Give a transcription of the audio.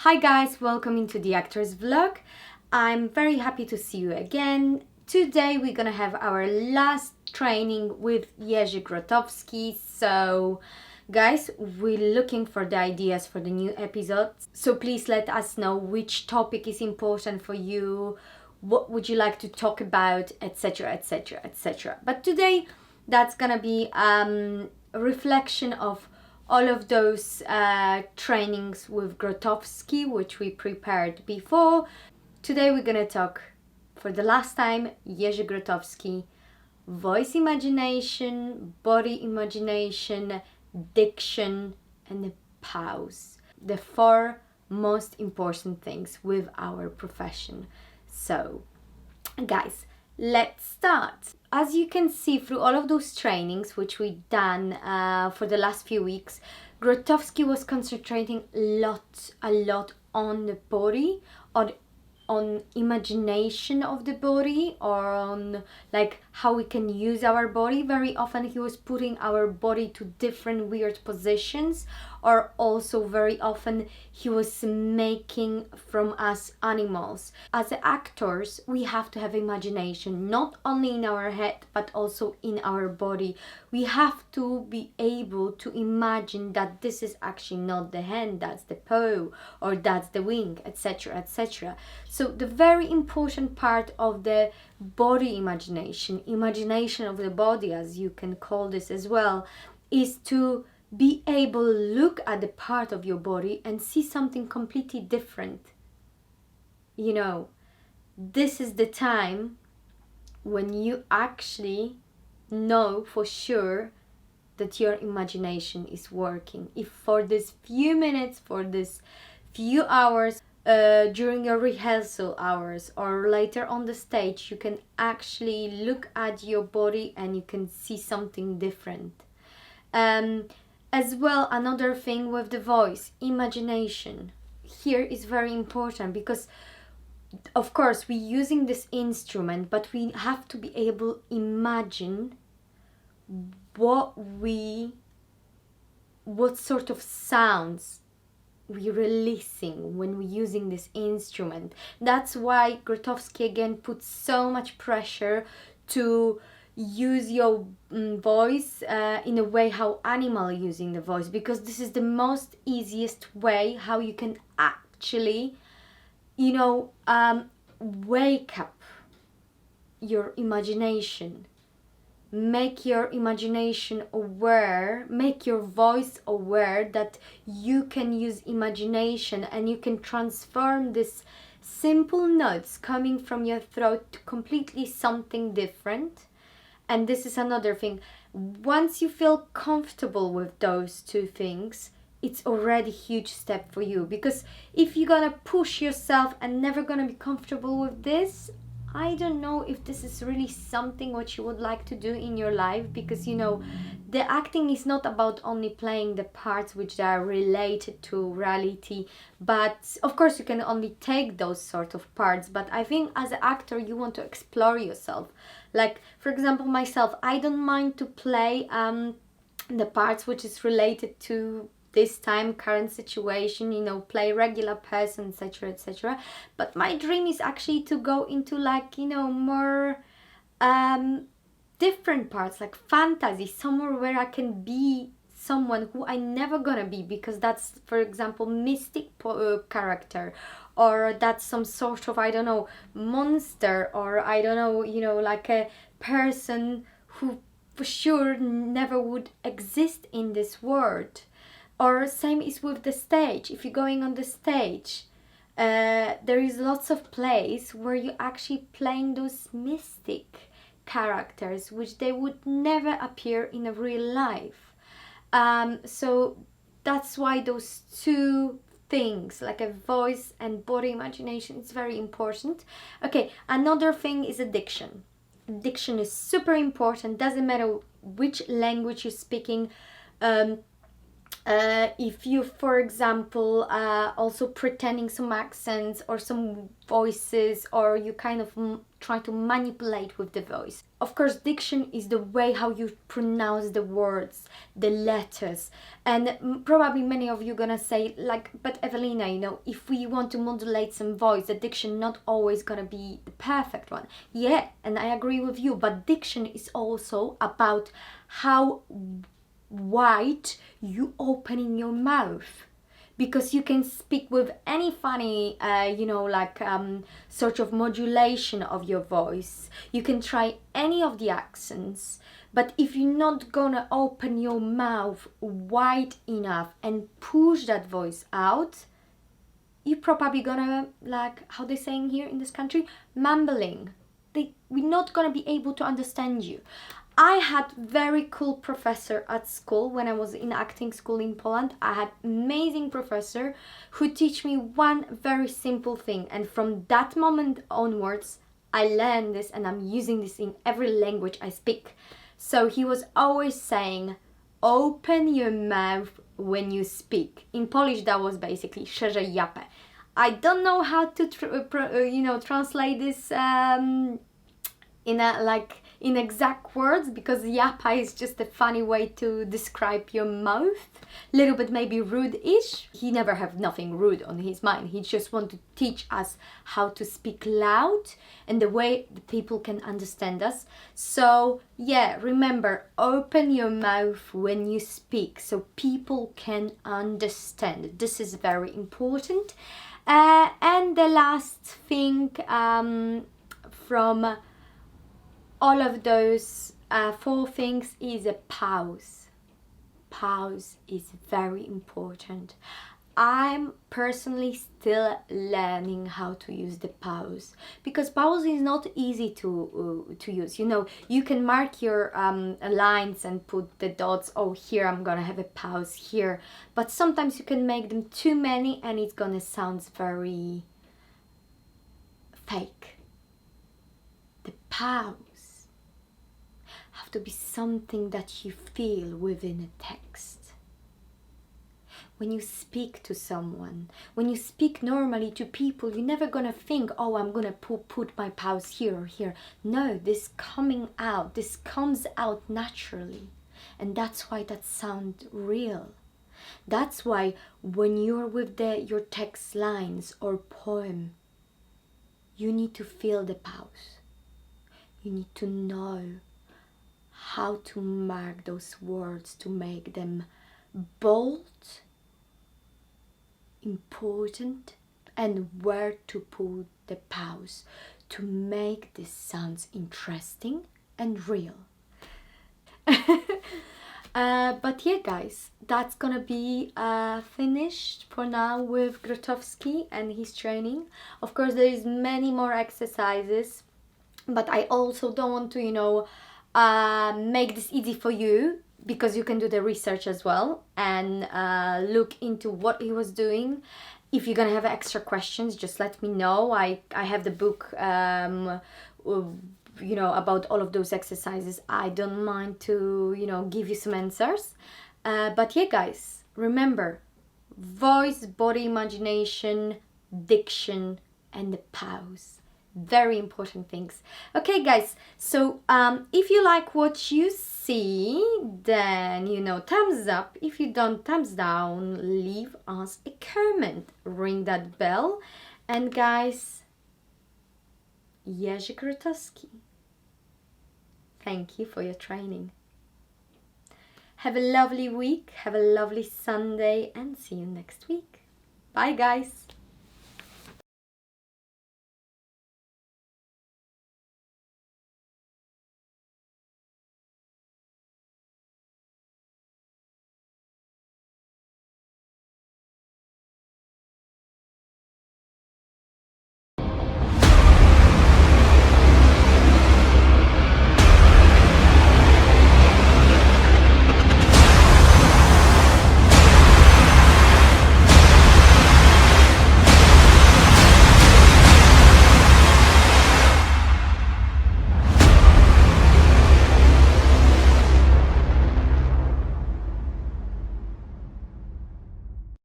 Hi guys, welcome into the actor's vlog. I'm very happy to see you again. Today we're gonna have our last training with Jerzy Grotowski. So guys, we're looking for the ideas for the new episodes. So please let us know which topic is important for you, what would you like to talk about, etc, etc, etc. But today that's gonna be a reflection of all of those trainings with Grotowski, which we prepared before. Today we're gonna talk for the last time Jerzy Grotowski, voice imagination, body imagination, diction, and pause. The four most important things with our profession. So, guys, let's start. As you can see through all of those trainings which we done for the last few weeks, Grotowski was concentrating a lot on the body, on imagination of the body, or on like how we can use our body. Very often he was putting our body to different weird positions, or also very often he was making from us animals. As actors, we have to have imagination, not only in our head but also in our body. We have to be able to imagine that this is actually not the hand, that's the paw, or that's the wing, etc, etc. So the very important part of the body imagination of the body, as you can call this as well, is to be able to look at the part of your body and see something completely different. You know, this is the time when you actually know for sure that your imagination is working. If for this few minutes, for this few hours, during your rehearsal hours or later on the stage, you can actually look at your body and you can see something different. As well, another thing with the voice, imagination. Here is very important because of course we're using this instrument, but we have to be able to imagine what sort of sounds we're releasing when we're using this instrument. That's why Grotowski again puts so much pressure to use your voice in a way how animal using the voice, because this is the most easiest way how you can actually, you know, wake up your imagination. Make your imagination aware, make your voice aware that you can use imagination and you can transform this simple notes coming from your throat to completely something different. And this is another thing. Once you feel comfortable with those two things, it's already a huge step for you. Because if you're gonna push yourself and never gonna be comfortable with this, I don't know if this is really something what you would like to do in your life, because you know the acting is not about only playing the parts which are related to reality, but of course you can only take those sort of parts. But I think as an actor you want to explore yourself. Like for example myself, I don't mind to play the parts which is related to this time, current situation, you know, play regular person, etc, etc. But my dream is actually to go into like, you know, more different parts, like fantasy, somewhere where I can be someone who I never gonna be, because that's, for example, mystic character, or that's some sort of, I don't know, monster, or I don't know, you know, like a person who for sure never would exist in this world. Or same is with the stage. If you're going on the stage, there is lots of plays where you're actually playing those mystic characters which they would never appear in a real life. So that's why those two things, like a voice and body imagination, is very important. Okay, another thing is addiction. Diction is super important. Doesn't matter which language you're speaking. If you, for example, also pretending some accents or some voices, or you kind of try to manipulate with the voice. Of course, diction is the way how you pronounce the words, the letters. And probably many of you gonna say, like, but Evelina, you know, if we want to modulate some voice, the diction not always gonna be the perfect one. Yeah, and I agree with you, but diction is also about how wide you opening your mouth. Because you can speak with any funny, sort of modulation of your voice. You can try any of the accents, but if you're not gonna open your mouth wide enough and push that voice out, you're probably gonna, like, how they saying here in this country, mumbling. We're not gonna be able to understand you. I had very cool professor at school when I was in acting school in Poland. I had amazing professor who teach me one very simple thing, and from that moment onwards I learned this and I'm using this in every language I speak. So he was always saying, open your mouth when you speak. In Polish that was basically szerzej japę. I don't know how to translate this in exact words, because yappa is just a funny way to describe your mouth. Little bit maybe rude-ish. He never have nothing rude on his mind. He just want to teach us how to speak loud and the way the people can understand us. So yeah, remember, open your mouth when you speak so people can understand. This is very important. And the last thing from all of those 4 things is a pause. Pause is very important. I'm personally still learning how to use the pause, because pause is not easy to use. You know, you can mark your lines and put the dots. Oh, here I'm gonna have a pause here, but sometimes you can make them too many and it's gonna sound very fake. The pause have to be something that you feel within a text. When you speak to someone, when you speak normally to people, you're never gonna think, oh, I'm gonna put my pause here or here. No, this comes out naturally. And that's why that sounds real. That's why when you're with your text lines or poem, you need to feel the pause. You need to know how to mark those words to make them bold, important, and where to put the pause to make this sounds interesting and real. But yeah, guys, that's gonna be finished for now with Grotowski and his training. Of course, there is many more exercises, but I also don't want to, make this easy for you, because you can do the research as well and look into what he was doing. If you're gonna have extra questions, just let me know. I have the book about all of those exercises. I don't mind to give you some answers, but yeah, guys, remember, voice, body imagination, diction, and the pause. Very important things. Okay, guys, so if you like what you see, then thumbs up. If you don't, thumbs down. Leave us a comment, ring that bell, and guys, Jerzy Grotowski, thank you for your training. Have a lovely week, have a lovely Sunday, and see you next week. Bye, guys.